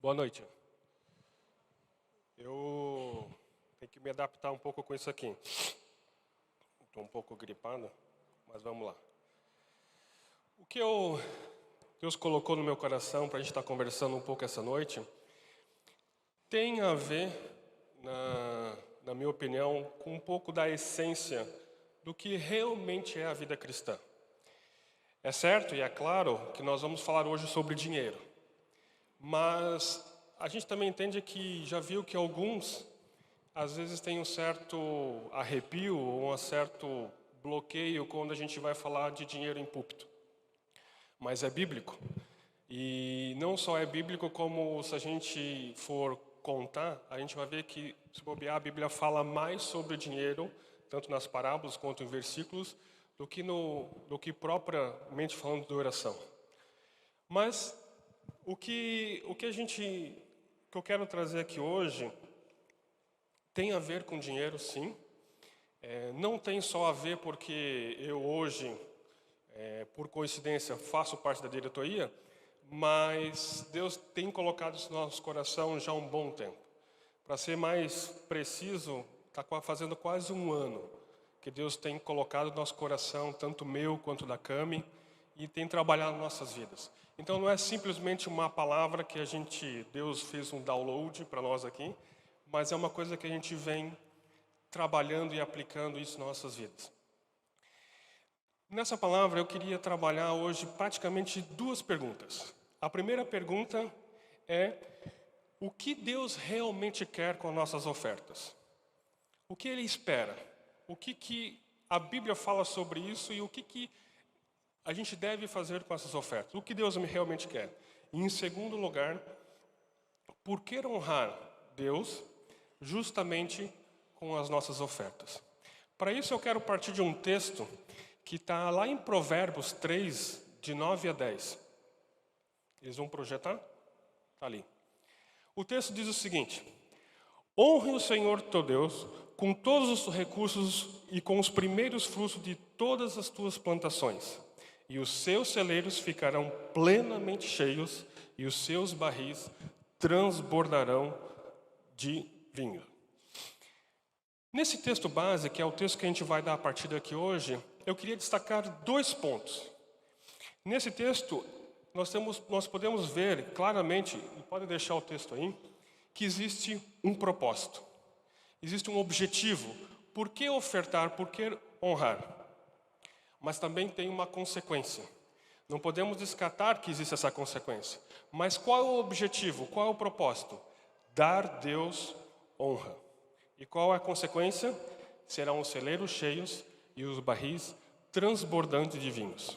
Boa noite. Eu tenho que me adaptar um pouco com isso aqui. Estou um pouco gripado, mas vamos lá. O que Deus colocou no meu coração para a gente estar conversando um pouco essa noite tem a ver, na minha opinião, com um pouco da essência do que realmente é a vida cristã. É certo e é claro que nós vamos falar hoje sobre dinheiro, mas a gente também entende que já viu que alguns, às vezes, têm um certo arrepio ou um certo bloqueio quando a gente vai falar de dinheiro em púlpito. Mas é bíblico. E não só é bíblico, como se a gente for contar, a gente vai ver que, se bobear, a Bíblia fala mais sobre o dinheiro, tanto nas parábolas quanto em versículos, do que propriamente falando de oração. Mas o que eu quero trazer aqui hoje tem a ver com dinheiro, sim. Não tem só a ver porque eu hoje, por coincidência, faço parte da diretoria, mas Deus tem colocado isso no nosso coração já há um bom tempo. Para ser mais preciso, está fazendo quase um ano que Deus tem colocado no nosso coração, tanto meu quanto da Cami, e tem trabalhado nas nossas vidas. Então não é simplesmente uma palavra que Deus fez um download para nós aqui, mas é uma coisa que a gente vem trabalhando e aplicando isso nas nossas vidas. Nessa palavra eu queria trabalhar hoje praticamente duas perguntas. A primeira pergunta é: o que Deus realmente quer com nossas ofertas? O que Ele espera? O que a Bíblia fala sobre isso e o que a gente deve fazer com essas ofertas? O que Deus realmente quer? E, em segundo lugar, por que honrar Deus justamente com as nossas ofertas? Para isso eu quero partir de um texto que está lá em Provérbios 3, de 9 a 10. Eles vão projetar? Está ali. O texto diz o seguinte: honre o Senhor teu Deus com todos os recursos e com os primeiros frutos de todas as tuas plantações, e os seus celeiros ficarão plenamente cheios, e os seus barris transbordarão de vinho. Nesse texto base, que é o texto que a gente vai dar a partir daqui hoje, eu queria destacar dois pontos. Nesse texto, nós podemos ver claramente, e pode deixar o texto aí, que existe um propósito. Existe um objetivo. Por que ofertar? Por que honrar? Mas também tem uma consequência. Não podemos descartar que existe essa consequência. Mas qual é o objetivo? Qual é o propósito? Dar Deus honra. E qual é a consequência? Serão os celeiros cheios e os barris transbordantes de vinhos.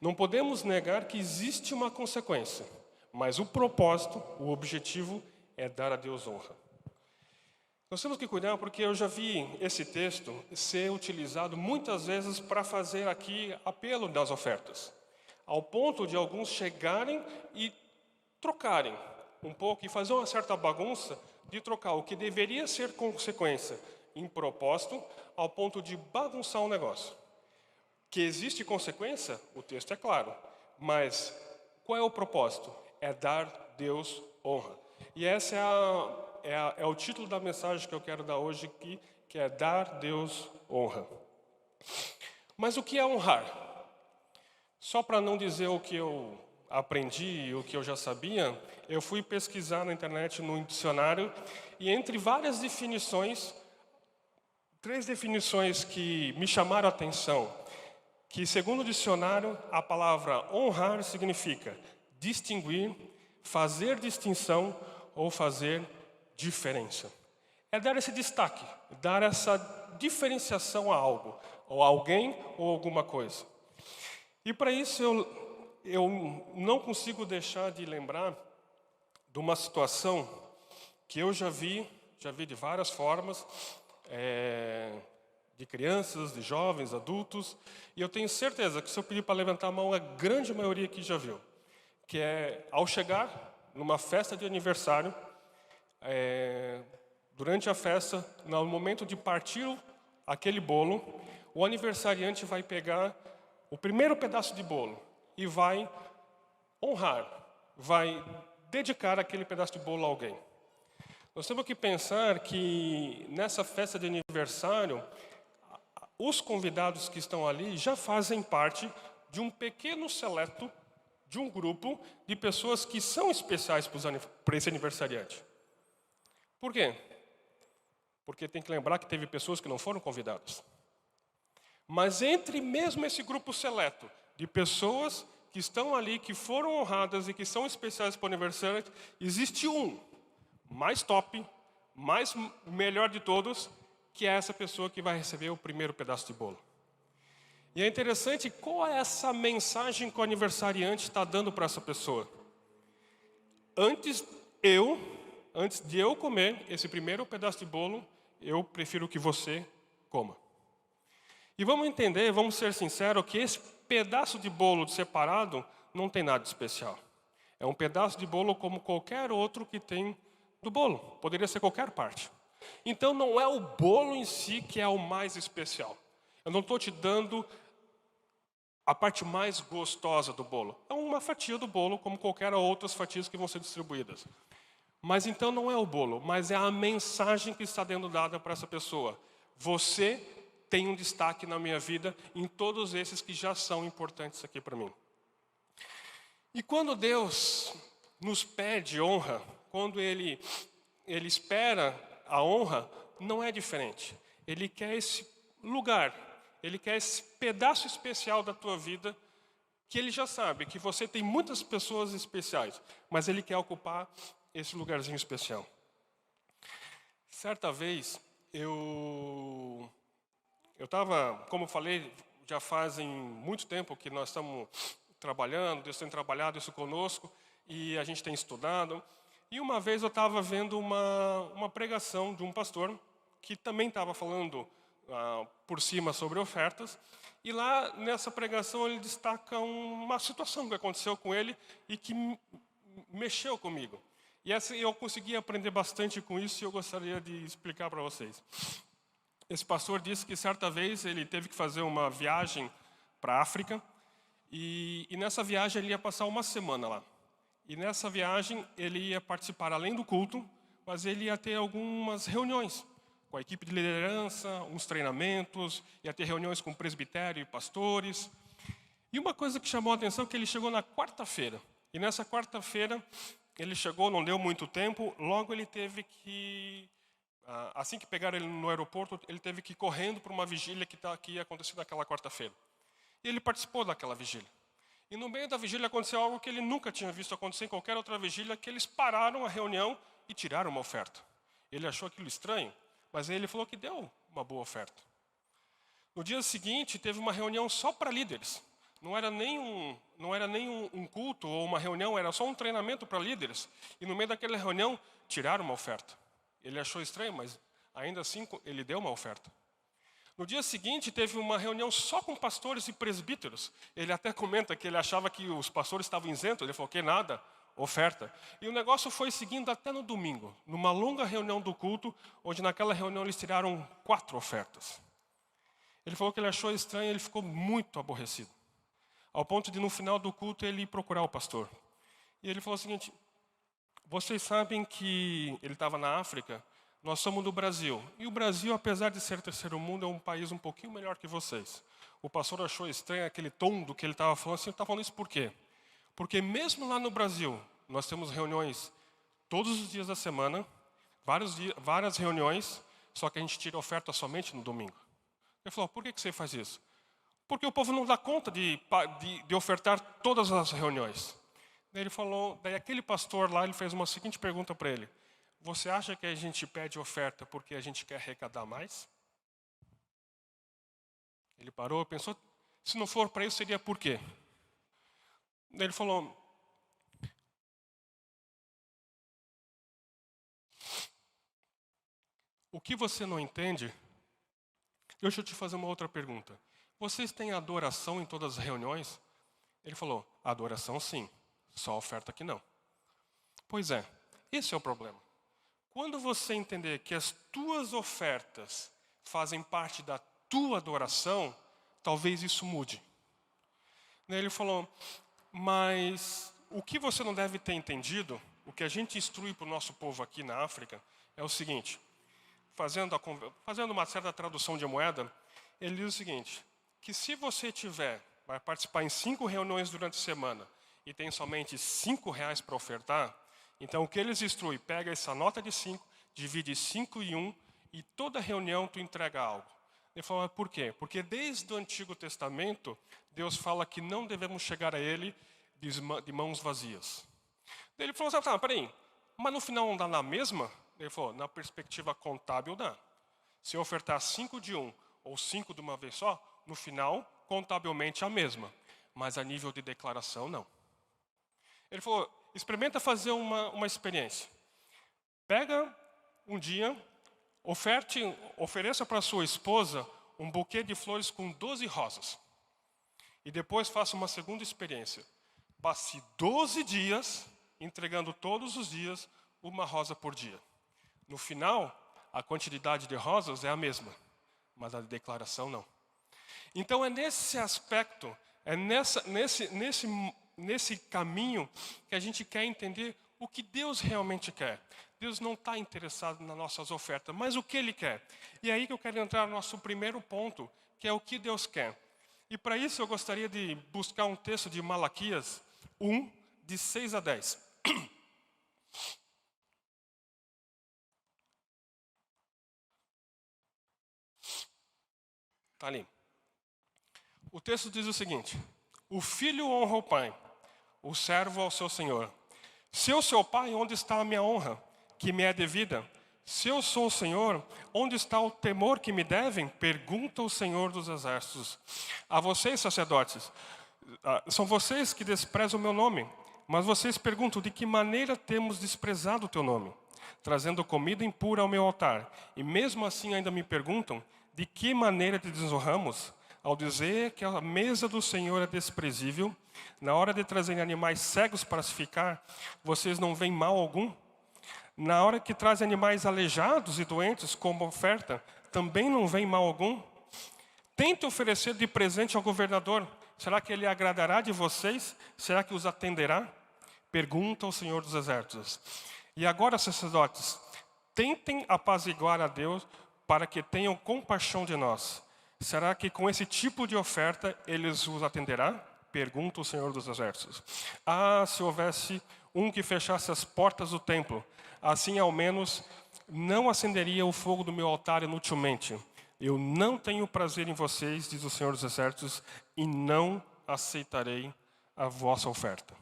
Não podemos negar que existe uma consequência, mas o propósito, o objetivo é dar a Deus honra. Nós temos que cuidar porque eu já vi esse texto ser utilizado muitas vezes para fazer aqui apelo das ofertas, ao ponto de alguns chegarem e trocarem um pouco e fazer uma certa bagunça de trocar o que deveria ser consequência em propósito ao ponto de bagunçar o negócio. Que existe consequência, o texto é claro, mas qual é o propósito? É dar Deus honra. E esse é o título da mensagem que eu quero dar hoje aqui, que é dar Deus honra. Mas o que é honrar? Só para não dizer o que eu aprendi e o que eu já sabia, eu fui pesquisar na internet, no dicionário, e entre várias definições, 3 definições que me chamaram a atenção, que segundo o dicionário, a palavra honrar significa distinguir, fazer distinção ou fazer diferença. É dar esse destaque, dar essa diferenciação a algo, ou a alguém ou alguma coisa. E para isso eu não consigo deixar de lembrar de uma situação que eu já vi de várias formas, de crianças, de jovens, adultos, e eu tenho certeza que se eu pedir para levantar a mão, a grande maioria aqui já viu, que é ao chegar numa festa de aniversário, durante a festa, no momento de partir aquele bolo, o aniversariante vai pegar o primeiro pedaço de bolo e vai honrar, vai dedicar aquele pedaço de bolo a alguém. Nós temos que pensar que nessa festa de aniversário, os convidados que estão ali já fazem parte de um pequeno seleto, de um grupo de pessoas que são especiais para esse aniversariante. Por quê? Porque tem que lembrar que teve pessoas que não foram convidadas. Mas entre mesmo esse grupo seleto de pessoas que estão ali, que foram honradas e que são especiais para o aniversário, existe um mais top, melhor de todos, que é essa pessoa que vai receber o primeiro pedaço de bolo. E é interessante qual é essa mensagem que o aniversariante está dando para essa pessoa. Antes de eu comer esse primeiro pedaço de bolo, eu prefiro que você coma. E vamos entender, vamos ser sinceros, que esse pedaço de bolo separado não tem nada de especial. É um pedaço de bolo como qualquer outro que tem do bolo. Poderia ser qualquer parte. Então não é o bolo em si que é o mais especial. Eu não estou te dando a parte mais gostosa do bolo. É uma fatia do bolo, como qualquer outras fatias que vão ser distribuídas. Mas então não é o bolo, mas é a mensagem que está sendo dada para essa pessoa. Você tem um destaque na minha vida em todos esses que já são importantes aqui para mim. E quando Deus nos pede honra, quando Ele espera a honra, não é diferente. Ele quer esse lugar, Ele quer esse pedaço especial da tua vida, que Ele já sabe que você tem muitas pessoas especiais, mas Ele quer ocupar esse lugarzinho especial. Certa vez, eu estava, como eu falei, já fazem muito tempo que nós estamos trabalhando, Deus tem trabalhado isso conosco, e a gente tem estudado. E uma vez eu estava vendo uma pregação de um pastor, que também estava falando por cima sobre ofertas, e lá nessa pregação ele destaca uma situação que aconteceu com ele e que mexeu comigo. E eu consegui aprender bastante com isso e eu gostaria de explicar para vocês. Esse pastor disse que certa vez ele teve que fazer uma viagem para a África e nessa viagem ele ia passar uma semana lá. E nessa viagem ele ia participar além do culto, mas ele ia ter algumas reuniões com a equipe de liderança, uns treinamentos, ia ter reuniões com o presbitério e pastores. E uma coisa que chamou a atenção é que ele chegou na quarta-feira. E nessa quarta-feira ele chegou, não deu muito tempo, logo ele teve que... Assim que pegaram ele no aeroporto, ele teve que ir correndo para uma vigília que ia acontecer naquela quarta-feira. E ele participou daquela vigília. E no meio da vigília aconteceu algo que ele nunca tinha visto acontecer em qualquer outra vigília, que eles pararam a reunião e tiraram uma oferta. Ele achou aquilo estranho, mas ele falou que deu uma boa oferta. No dia seguinte, teve uma reunião só para líderes. Não era nem um culto ou uma reunião, era só um treinamento para líderes. E no meio daquela reunião, tiraram uma oferta. Ele achou estranho, mas ainda assim ele deu uma oferta. No dia seguinte, teve uma reunião só com pastores e presbíteros. Ele até comenta que ele achava que os pastores estavam isentos. Ele falou que nada, oferta. E o negócio foi seguindo até no domingo, numa longa reunião do culto, onde naquela reunião eles tiraram 4 ofertas. Ele falou que ele achou estranho e ele ficou muito aborrecido. Ao ponto de, no final do culto, ele ir procurar o pastor. E ele falou o seguinte: vocês sabem que ele estava na África, nós somos do Brasil. E o Brasil, apesar de ser terceiro mundo, é um país um pouquinho melhor que vocês. O pastor achou estranho aquele tom do que ele estava falando. Assim, ele está falando isso por quê? Porque mesmo lá no Brasil, nós temos reuniões todos os dias da semana, várias reuniões, só que a gente tira oferta somente no domingo. Ele falou: por que você faz isso? Porque o povo não dá conta de ofertar todas as reuniões. Daí ele falou, daí aquele pastor lá, ele fez uma seguinte pergunta para ele: você acha que a gente pede oferta porque a gente quer arrecadar mais? Ele parou, pensou, se não for para isso, seria por quê? Daí ele falou: o que você não entende? Deixa eu te fazer uma outra pergunta. Vocês têm adoração em todas as reuniões? Ele falou: adoração sim, só oferta que não. Pois é, esse é o problema. Quando você entender que as tuas ofertas fazem parte da tua adoração, talvez isso mude. Daí ele falou: mas o que você não deve ter entendido o que a gente instrui para o nosso povo aqui na África é o seguinte, fazendo uma certa tradução de moeda, ele diz o seguinte, que se você vai participar em 5 reuniões durante a semana e tem somente R$ 5 para ofertar, então o que eles instruem, pega essa nota de 5, divide 5 em 1 e toda reunião tu entrega algo. Ele falou, mas por quê? Porque desde o Antigo Testamento, Deus fala que não devemos chegar a Ele de mãos vazias. Ele falou, tá, peraí, mas no final não dá na mesma? Ele falou, na perspectiva contábil dá. Se eu ofertar 5 de um ou 5 de uma vez só, no final, contabilmente é a mesma. Mas a nível de declaração, não. Ele falou, experimenta fazer uma experiência. Pega um dia, ofereça para sua esposa um buquê de flores com 12 rosas. E depois faça uma segunda experiência. Passe 12 dias, entregando todos os dias uma rosa por dia. No final, a quantidade de rosas é a mesma, mas a declaração não. Então é nesse aspecto, é nesse caminho que a gente quer entender o que Deus realmente quer. Deus não está interessado nas nossas ofertas, mas o que Ele quer. E é aí que eu quero entrar no nosso primeiro ponto, que é o que Deus quer. E para isso eu gostaria de buscar um texto de Malaquias 1, de 6 a 10. Está ali. O texto diz o seguinte, o filho honra o pai, o servo ao seu senhor. Se eu sou o pai, onde está a minha honra, que me é devida? Se eu sou o Senhor, onde está o temor que me devem? Pergunta o Senhor dos Exércitos. A vocês, sacerdotes, são vocês que desprezam o meu nome, mas vocês perguntam de que maneira temos desprezado o teu nome, trazendo comida impura ao meu altar. E mesmo assim ainda me perguntam de que maneira te desonramos, ao dizer que a mesa do Senhor é desprezível. Na hora de trazerem animais cegos para se ficar, vocês não veem mal algum? Na hora que trazem animais aleijados e doentes como oferta, também não vem mal algum? Tente oferecer de presente ao governador. Será que ele agradará de vocês? Será que os atenderá? Pergunta ao Senhor dos Exércitos. E agora, sacerdotes, tentem apaziguar a Deus para que tenham compaixão de nós. Será que com esse tipo de oferta eles os atenderá? Pergunta o Senhor dos Exércitos. Ah, se houvesse um que fechasse as portas do templo, assim ao menos não acenderia o fogo do meu altar inutilmente. Eu não tenho prazer em vocês, diz o Senhor dos Exércitos, e não aceitarei a vossa oferta.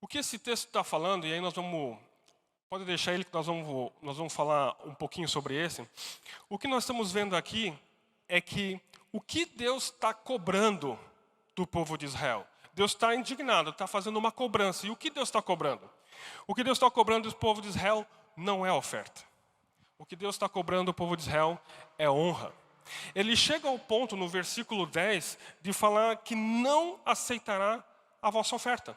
O que esse texto está falando, e aí nós vamos... Pode deixar ele que nós vamos falar um pouquinho sobre esse. O que nós estamos vendo aqui é que o que Deus está cobrando do povo de Israel? Deus está indignado, está fazendo uma cobrança. E o que Deus está cobrando? O que Deus está cobrando do povo de Israel não é oferta. O que Deus está cobrando do povo de Israel é honra. Ele chega ao ponto, no versículo 10, de falar que não aceitará a vossa oferta.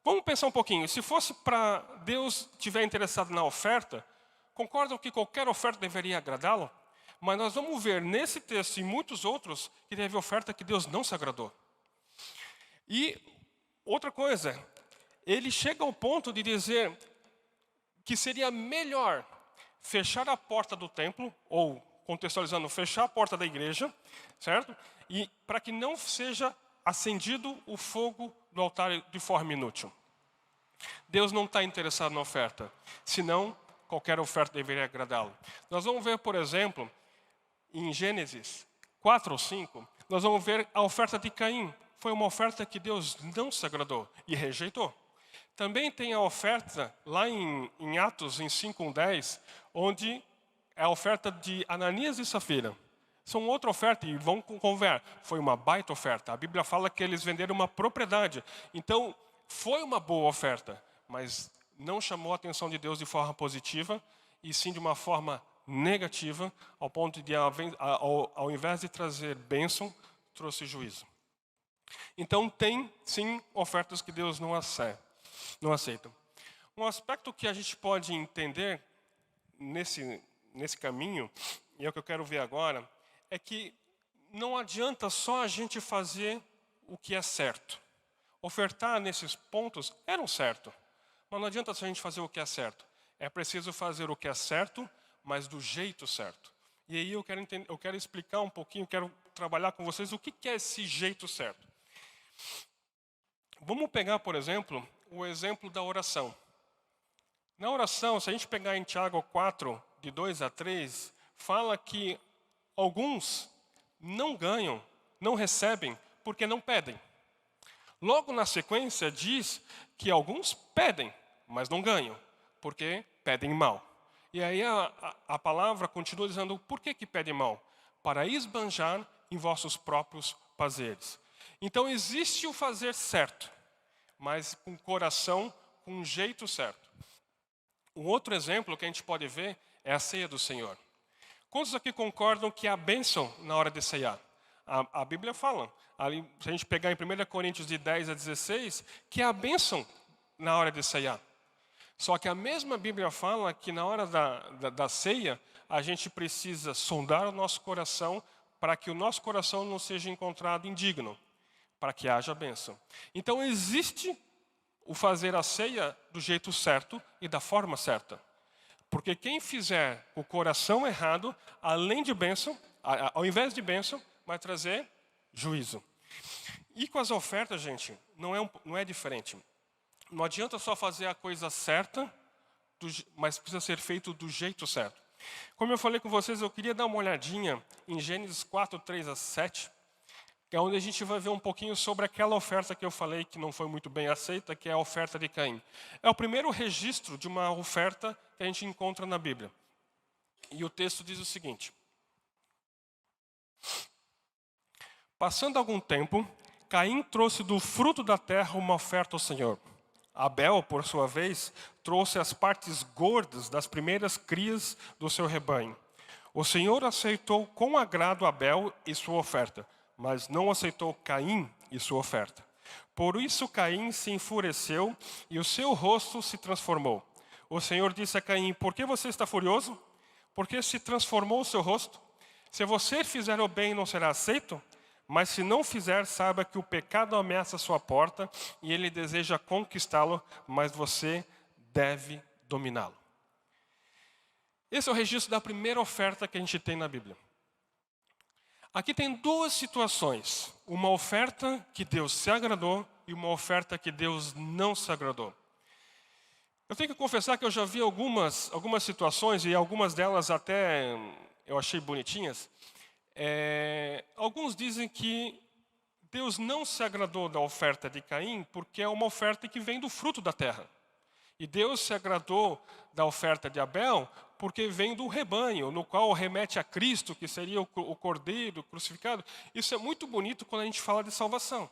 Vamos pensar um pouquinho. Se fosse para Deus estiver interessado na oferta, concordam que qualquer oferta deveria agradá-lo? Mas nós vamos ver nesse texto e muitos outros que teve oferta que Deus não se agradou. E outra coisa, ele chega ao ponto de dizer que seria melhor fechar a porta do templo, ou contextualizando, fechar a porta da igreja, certo? E para que não seja acendido o fogo do altar de forma inútil. Deus não está interessado na oferta, senão qualquer oferta deveria agradá-lo. Nós vamos ver, por exemplo, em Gênesis 4 ou 5, nós vamos ver a oferta de Caim. Foi uma oferta que Deus não se agradou e rejeitou. Também tem a oferta, lá em Atos, em 5:10, onde é a oferta de Ananias e Safira. São outra oferta e vão conver. Foi uma baita oferta. A Bíblia fala que eles venderam uma propriedade. Então, foi uma boa oferta, mas não chamou a atenção de Deus de forma positiva, e sim de uma forma negativa, ao ponto de, ao invés de trazer bênção, trouxe juízo. Então, tem, sim, ofertas que Deus não aceita. Um aspecto que a gente pode entender nesse caminho, e é o que eu quero ver agora, é que não adianta só a gente fazer o que é certo. Ofertar nesses pontos era um certo. Mas não adianta só a gente fazer o que é certo. É preciso fazer o que é certo, mas do jeito certo. E aí eu quero explicar um pouquinho, quero trabalhar com vocês o que é esse jeito certo. Vamos pegar, por exemplo, o exemplo da oração. Na oração, se a gente pegar em Tiago 4, de 2 a 3, fala que alguns não ganham, não recebem, porque não pedem. Logo na sequência diz que alguns pedem, mas não ganham, porque pedem mal. E aí a palavra continua dizendo, por que pedem mal? Para esbanjar em vossos próprios prazeres. Então existe o fazer certo, mas com o coração, com um jeito certo. Um outro exemplo que a gente pode ver é a ceia do Senhor. Quantos aqui concordam que há bênção na hora de ceiar? A Bíblia fala, ali, se a gente pegar em 1 Coríntios de 10 a 16, que há bênção na hora de ceiar. Só que a mesma Bíblia fala que na hora da ceia, a gente precisa sondar o nosso coração para que o nosso coração não seja encontrado indigno, para que haja bênção. Então existe o fazer a ceia do jeito certo e da forma certa. Porque quem fizer o coração errado, além de bênção, ao invés de bênção, vai trazer juízo. E com as ofertas, gente, não é diferente. Não adianta só fazer a coisa certa, mas precisa ser feito do jeito certo. Como eu falei com vocês, eu queria dar uma olhadinha em Gênesis 4, 3 a 7, que é onde a gente vai ver um pouquinho sobre aquela oferta que eu falei que não foi muito bem aceita, que é a oferta de Caim. É o primeiro registro de uma oferta que a gente encontra na Bíblia. E o texto diz o seguinte: passando algum tempo, Caim trouxe do fruto da terra uma oferta ao Senhor. Abel, por sua vez, trouxe as partes gordas das primeiras crias do seu rebanho. O Senhor aceitou com agrado Abel e sua oferta, mas não aceitou Caim e sua oferta. Por isso Caim se enfureceu e o seu rosto se transformou. O Senhor disse a Caim, por que você está furioso? Por que se transformou o seu rosto? Se você fizer o bem, não será aceito? Mas se não fizer, saiba que o pecado ameaça a sua porta e ele deseja conquistá-lo, mas você deve dominá-lo. Esse é o registro da primeira oferta que a gente tem na Bíblia. Aqui tem duas situações. Uma oferta que Deus se agradou e uma oferta que Deus não se agradou. Eu tenho que confessar que eu já vi algumas situações, e algumas delas até eu achei bonitinhas. Alguns dizem que Deus não se agradou da oferta de Caim porque é uma oferta que vem do fruto da terra. E Deus se agradou da oferta de Abel porque vem do rebanho, no qual remete a Cristo, que seria o cordeiro crucificado. Isso é muito bonito quando a gente fala de salvação.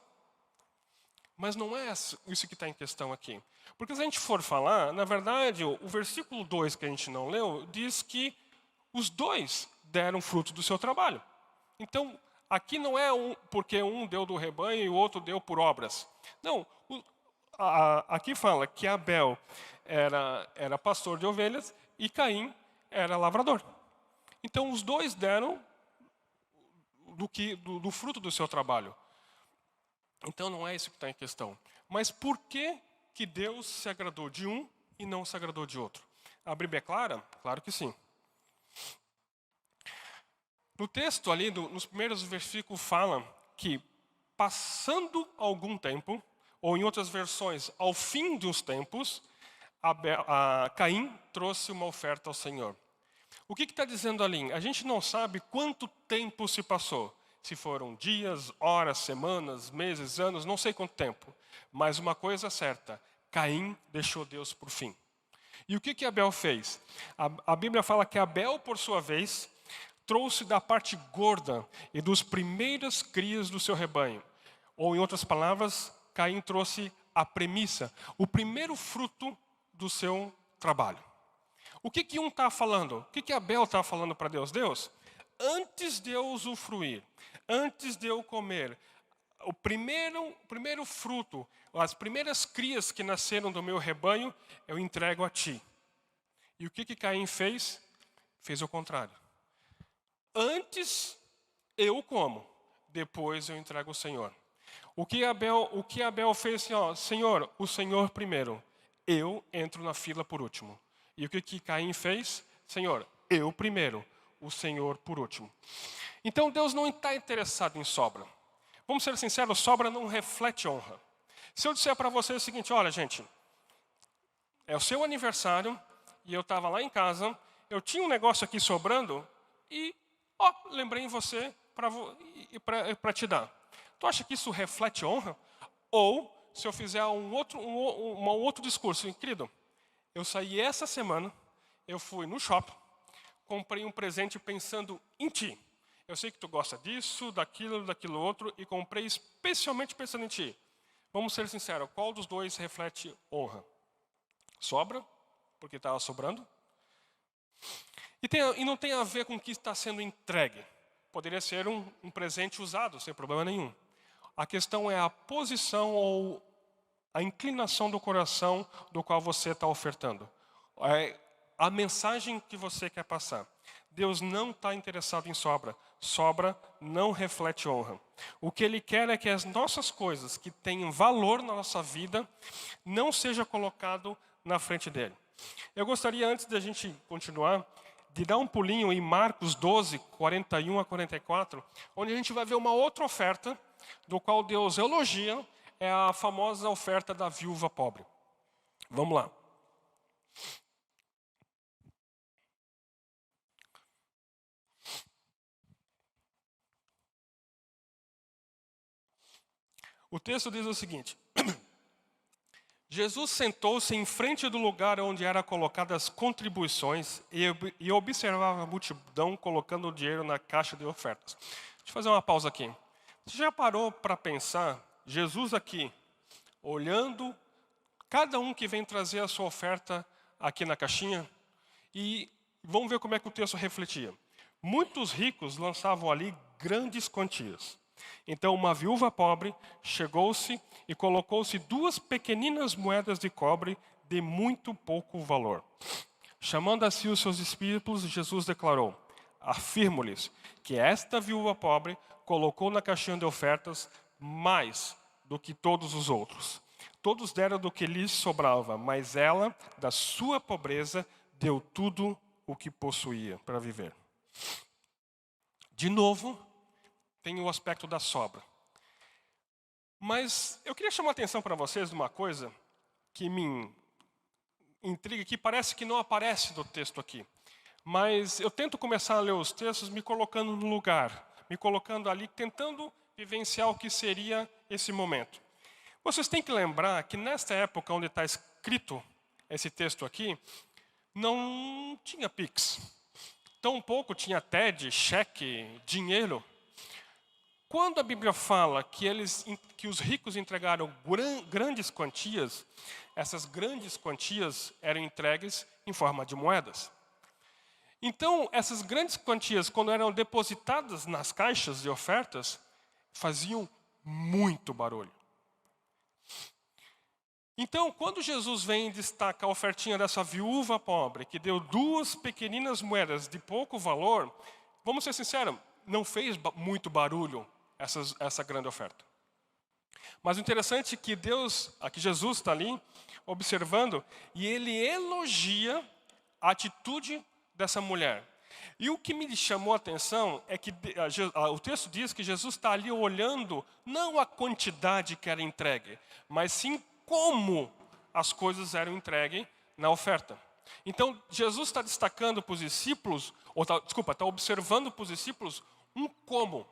Mas não é isso que está em questão aqui. Porque se a gente for falar, na verdade, o versículo 2 que a gente não leu, diz que os dois deram fruto do seu trabalho. Então, aqui não é porque um deu do rebanho e o outro deu por obras. Não, aqui fala que Abel era pastor de ovelhas e Caim era lavrador. Então, os dois deram do fruto do seu trabalho. Então, não é isso que está em questão. Mas por que Deus se agradou de um e não se agradou de outro? A Bíblia é clara? Claro que sim. No texto ali, nos primeiros versículos, fala que passando algum tempo, ou em outras versões, ao fim dos tempos, Caim trouxe uma oferta ao Senhor. O que está dizendo ali? A gente não sabe quanto tempo se passou. Se foram dias, horas, semanas, meses, anos, não sei quanto tempo. Mas uma coisa é certa, Caim deixou Deus por fim. E o que Abel fez? A Bíblia fala que Abel, por sua vez, trouxe da parte gorda e dos primeiras crias do seu rebanho. Ou, em outras palavras, Caim trouxe a premissa, o primeiro fruto do seu trabalho. O que um está falando? O que Abel está falando para Deus? Deus, antes de eu usufruir, antes de eu comer, o primeiro fruto, as primeiras crias que nasceram do meu rebanho, eu entrego a ti. E o que Caim fez? Fez o contrário. Antes eu como, depois eu entrego ao Senhor. O que Abel fez assim, ó, Senhor, o Senhor primeiro. eu entro na fila por último. E o que Caim fez? Senhor, eu primeiro, o Senhor por último. Então Deus não está interessado em sobra. Vamos ser sinceros, sobra não reflete honra. Se eu disser para você o seguinte, olha gente, é o seu aniversário e eu estava lá em casa, eu tinha um negócio aqui sobrando e, lembrei em você para te dar. Tu acha que isso reflete honra? Ou, se eu fizer um outro discurso, querido, eu saí essa semana, eu fui no shopping, comprei um presente pensando em ti. Eu sei que tu gosta disso, daquilo outro, e comprei especialmente pensando em ti. Vamos ser sinceros, qual dos dois reflete honra? Sobra, porque estava sobrando. E não tem a ver com o que está sendo entregue. Poderia ser um presente usado, sem problema nenhum. A questão é a posição ou a inclinação do coração do qual você está ofertando. É a mensagem que você quer passar. Deus não está interessado em sobra. Sobra não reflete honra. O que Ele quer é que as nossas coisas que têm valor na nossa vida não seja colocado na frente dele. Eu gostaria, antes da gente continuar, de dar um pulinho em Marcos 12, 41 a 44, onde a gente vai ver uma outra oferta, do qual Deus elogia, é a famosa oferta da viúva pobre. Vamos lá. O texto diz o seguinte: Jesus sentou-se em frente do lugar onde eram colocadas as contribuições e observava a multidão colocando o dinheiro na caixa de ofertas. Deixa eu fazer uma pausa aqui. Você já parou para pensar, Jesus aqui, olhando cada um que vem trazer a sua oferta aqui na caixinha? E vamos ver como é que o texto refletia. Muitos ricos lançavam ali grandes quantias. Então uma viúva pobre chegou-se e colocou-se 2 pequeninas moedas de cobre de muito pouco valor. Chamando a si os seus discípulos, Jesus declarou: afirmo-lhes que esta viúva pobre colocou na caixinha de ofertas mais do que todos os outros. Todos deram do que lhes sobrava, mas ela, da sua pobreza, deu tudo o que possuía para viver. De novo, tem o aspecto da sobra. Mas eu queria chamar a atenção para vocês de uma coisa que me intriga, que parece que não aparece no texto aqui. Mas eu tento começar a ler os textos me colocando no lugar, me colocando ali, tentando vivenciar o que seria esse momento. Vocês têm que lembrar que nesta época onde está escrito esse texto aqui, não tinha Pix. Tampouco tinha TED, cheque, dinheiro. Quando a Bíblia fala que os ricos entregaram grandes quantias, essas grandes quantias eram entregues em forma de moedas. Então, essas grandes quantias, quando eram depositadas nas caixas de ofertas, faziam muito barulho. Então, quando Jesus vem e destaca a ofertinha dessa viúva pobre, que deu 2 pequeninas moedas de pouco valor, vamos ser sinceros, não fez muito barulho essa grande oferta. Mas o interessante é que aqui Jesus está ali, observando, e ele elogia a atitude dessa mulher. E o que me chamou a atenção é que o texto diz que Jesus está ali olhando, não a quantidade que era entregue, mas sim como as coisas eram entregues na oferta. Então, Jesus está destacando para os discípulos, está observando para os discípulos um como.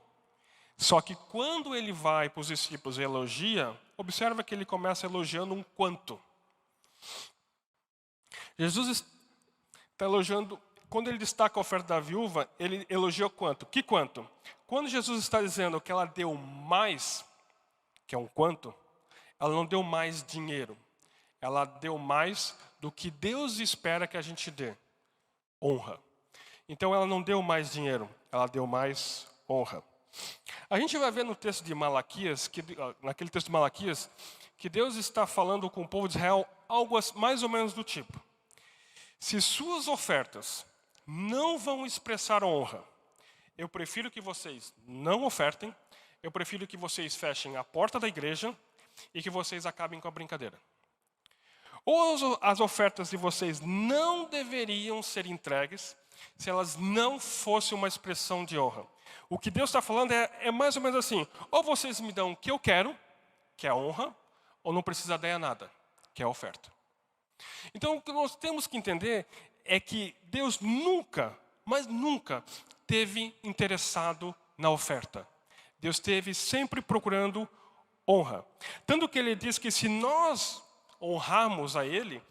Só que quando ele vai para os discípulos e elogia, observa que ele começa elogiando um quanto. Jesus está elogiando, quando ele destaca a oferta da viúva, ele elogia o quanto. Que quanto? Quando Jesus está dizendo que ela deu mais, que é um quanto, ela não deu mais dinheiro. Ela deu mais do que Deus espera que a gente dê. Honra. Então ela não deu mais dinheiro, ela deu mais honra. A gente vai ver no texto de Malaquias, naquele texto de Malaquias, que Deus está falando com o povo de Israel algo mais ou menos do tipo: se suas ofertas não vão expressar honra, eu prefiro que vocês não ofertem, eu prefiro que vocês fechem a porta da igreja e que vocês acabem com a brincadeira. Ou as ofertas de vocês não deveriam ser entregues se elas não fossem uma expressão de honra. O que Deus está falando é mais ou menos assim: ou vocês me dão o que eu quero, que é a honra, ou não precisa dar nada, que é a oferta. Então, o que nós temos que entender é que Deus nunca, mas nunca, teve interessado na oferta. Deus esteve sempre procurando honra. Tanto que Ele diz que se nós honrarmos a Ele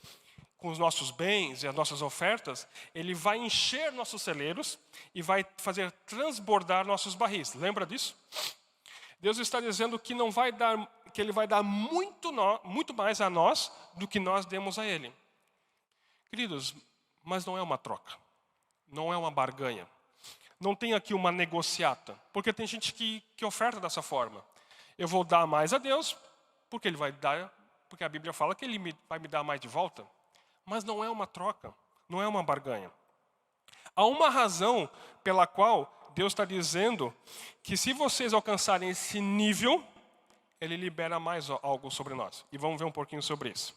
com os nossos bens e as nossas ofertas, Ele vai encher nossos celeiros e vai fazer transbordar nossos barris. Lembra disso? Deus está dizendo que não vai dar, que Ele vai dar muito mais a nós do que nós demos a Ele. Queridos, mas não é uma troca, não é uma barganha. Não tem aqui uma negociata, porque tem gente que oferta dessa forma. Eu vou dar mais a Deus, porque Ele vai dar, porque a Bíblia fala que Ele vai me dar mais de volta. Mas não é uma troca, não é uma barganha. Há uma razão pela qual Deus está dizendo que se vocês alcançarem esse nível, Ele libera mais algo sobre nós. E vamos ver um pouquinho sobre isso.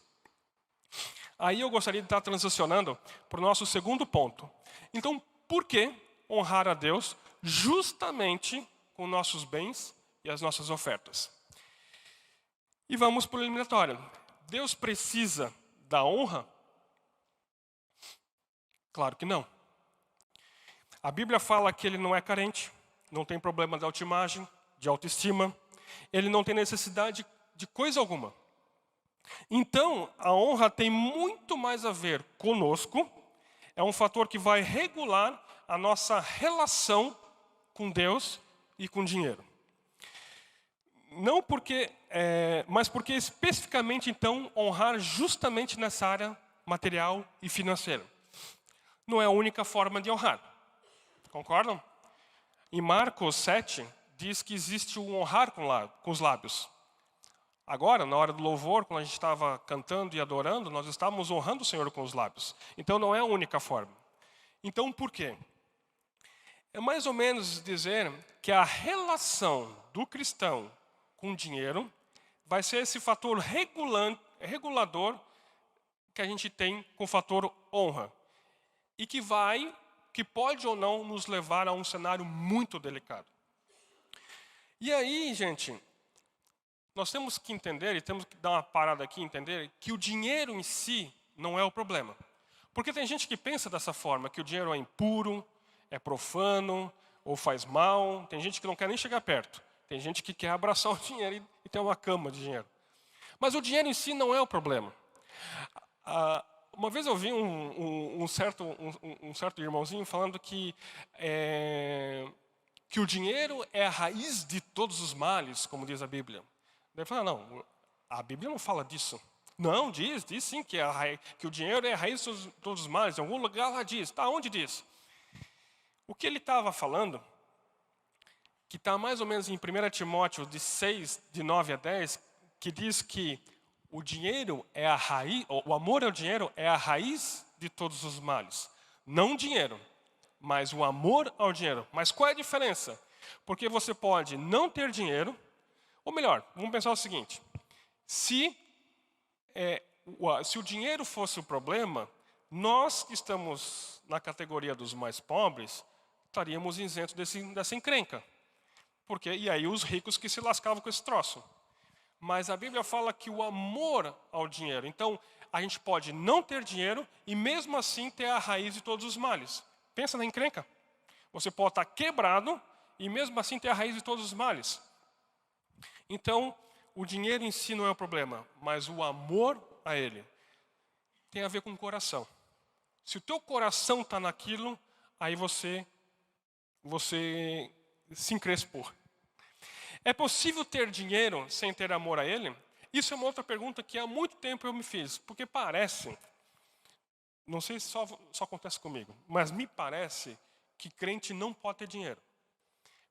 Aí eu gostaria de estar transicionando para o nosso segundo ponto. Então, por que honrar a Deus justamente com nossos bens e as nossas ofertas? E vamos para o eliminatório. Deus precisa da honra? Claro que não. A Bíblia fala que Ele não é carente, não tem problema de autoimagem, de autoestima. Ele não tem necessidade de coisa alguma. Então, a honra tem muito mais a ver conosco. É um fator que vai regular a nossa relação com Deus e com dinheiro. Não porque, mas porque especificamente, então, honrar justamente nessa área material e financeira. Não é a única forma de honrar. Concordam? Em Marcos 7, diz que existe o honrar com os lábios. Agora, na hora do louvor, quando a gente estava cantando e adorando, nós estávamos honrando o Senhor com os lábios. Então, não é a única forma. Então, por quê? É mais ou menos dizer que a relação do cristão com o dinheiro vai ser esse fator regulador que a gente tem com o fator honra. E que pode ou não nos levar a um cenário muito delicado. E aí, gente, nós temos que entender, e temos que dar uma parada aqui e entender, que o dinheiro em si não é o problema. Porque tem gente que pensa dessa forma, que o dinheiro é impuro, é profano, ou faz mal. Tem gente que não quer nem chegar perto. Tem gente que quer abraçar o dinheiro e ter uma cama de dinheiro. Mas o dinheiro em si não é o problema. Uma vez eu vi um certo irmãozinho falando que o dinheiro é a raiz de todos os males, como diz a Bíblia. Ele fala, não, a Bíblia não fala disso. Não, diz sim que o dinheiro é a raiz de todos os males. Em algum lugar lá diz. Tá, onde diz? O que ele estava falando, que está mais ou menos em 1 Timóteo de 6, de 9 a 10, que diz que o dinheiro é a raiz, o amor ao dinheiro é a raiz de todos os males. Não o dinheiro, mas o amor ao dinheiro. Mas qual é a diferença? Porque você pode não ter dinheiro, ou melhor, vamos pensar o seguinte. Se o dinheiro fosse o problema, nós que estamos na categoria dos mais pobres, estaríamos isentos dessa encrenca. E aí os ricos que se lascavam com esse troço. Mas a Bíblia fala que o amor ao dinheiro. Então, a gente pode não ter dinheiro e mesmo assim ter a raiz de todos os males. Pensa na encrenca. Você pode estar quebrado e mesmo assim ter a raiz de todos os males. Então, o dinheiro em si não é o problema, mas o amor a ele tem a ver com o coração. Se o teu coração está naquilo, aí você se encrespou. É possível ter dinheiro sem ter amor a Ele? Isso é uma outra pergunta que há muito tempo eu me fiz. Porque parece, não sei se só acontece comigo, mas me parece que crente não pode ter dinheiro.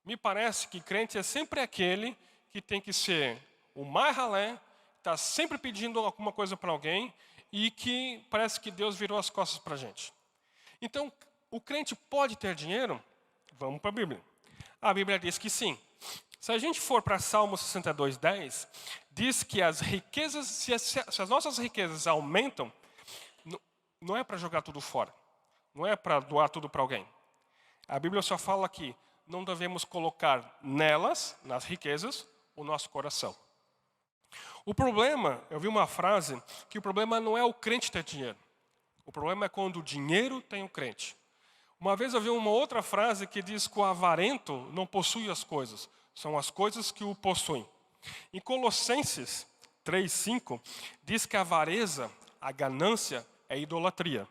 Me parece que crente é sempre aquele que tem que ser o mais ralé, está sempre pedindo alguma coisa para alguém e que parece que Deus virou as costas para a gente. Então, o crente pode ter dinheiro? Vamos para a Bíblia. A Bíblia diz que sim. Se a gente for para Salmo 62:10, diz que as riquezas, se as nossas riquezas aumentam, não é para jogar tudo fora, não é para doar tudo para alguém. A Bíblia só fala que não devemos colocar nelas, nas riquezas, o nosso coração. O problema, eu vi uma frase, que o problema não é o crente ter dinheiro. O problema é quando o dinheiro tem o crente. Uma vez eu vi uma outra frase que diz que o avarento não possui as coisas, são as coisas que o possuem. Em Colossenses 3:5, diz que a avareza, a ganância, é idolatria.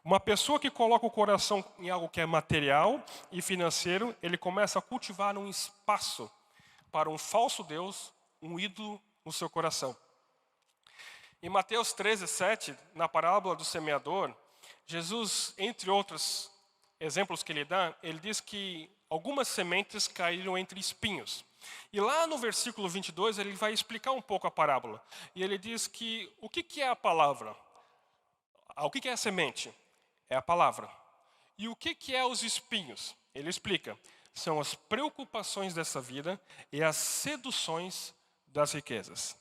Uma pessoa que coloca o coração em algo que é material e financeiro, ele começa a cultivar um espaço para um falso Deus, um ídolo no seu coração. Em Mateus 13:7, na parábola do semeador, Jesus, entre outros exemplos que ele dá, ele diz que algumas sementes caíram entre espinhos. E lá no versículo 22, ele vai explicar um pouco a parábola. E ele diz que o que é a palavra? O que é a semente? É a palavra. E o que é os espinhos? Ele explica. São as preocupações dessa vida e as seduções das riquezas.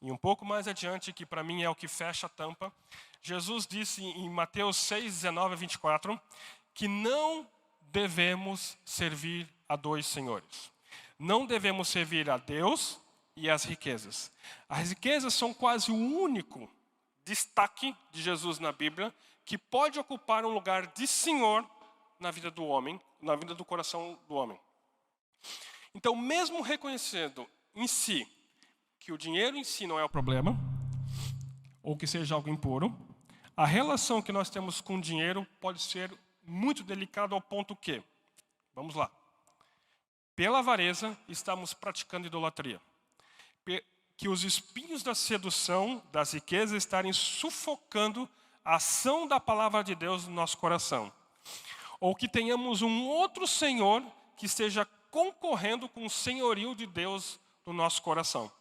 E um pouco mais adiante, que para mim é o que fecha a tampa, Jesus disse em Mateus 6:19-24, que não devemos servir a dois senhores. Não devemos servir a Deus e as riquezas. As riquezas são quase o único destaque de Jesus na Bíblia que pode ocupar um lugar de senhor na vida do homem, na vida do coração do homem. Então, mesmo reconhecendo em si que o dinheiro em si não é o problema, ou que seja algo impuro, a relação que nós temos com o dinheiro pode ser muito delicada ao ponto que, vamos lá, pela avareza estamos praticando idolatria. Que os espinhos da sedução, das riquezas, estarem sufocando a ação da palavra de Deus no nosso coração. Ou que tenhamos um outro Senhor que esteja concorrendo com o senhorio de Deus no nosso coração.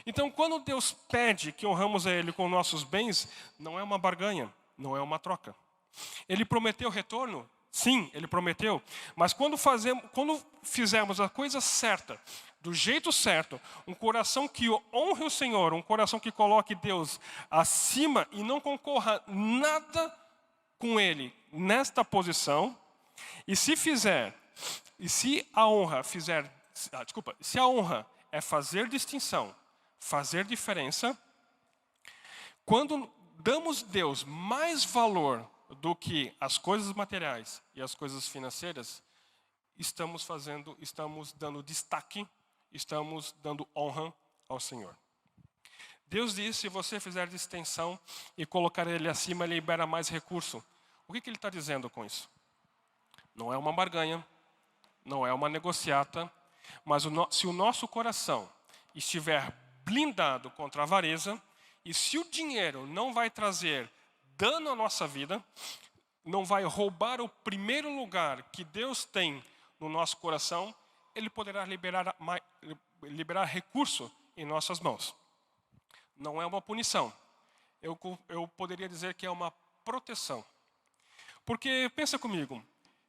Então, quando Deus pede que honramos a Ele com nossos bens, não é uma barganha, não é uma troca. Ele prometeu retorno? Sim, Ele prometeu. Mas quando fizermos a coisa certa, do jeito certo, um coração que honre o Senhor, um coração que coloque Deus acima e não concorra nada com Ele nesta posição, e se a honra é fazer distinção, fazer diferença, quando damos Deus mais valor do que as coisas materiais e as coisas financeiras, estamos dando destaque, estamos dando honra ao Senhor. Deus diz, se você fizer distinção e colocar Ele acima, Ele libera mais recurso. O que Ele está dizendo com isso? Não é uma barganha, não é uma negociata, mas se o nosso coração estiver blindado contra a avareza, e se o dinheiro não vai trazer dano à nossa vida, não vai roubar o primeiro lugar que Deus tem no nosso coração, Ele poderá liberar recurso em nossas mãos. Não é uma punição. Eu poderia dizer que é uma proteção. Porque, pensa comigo,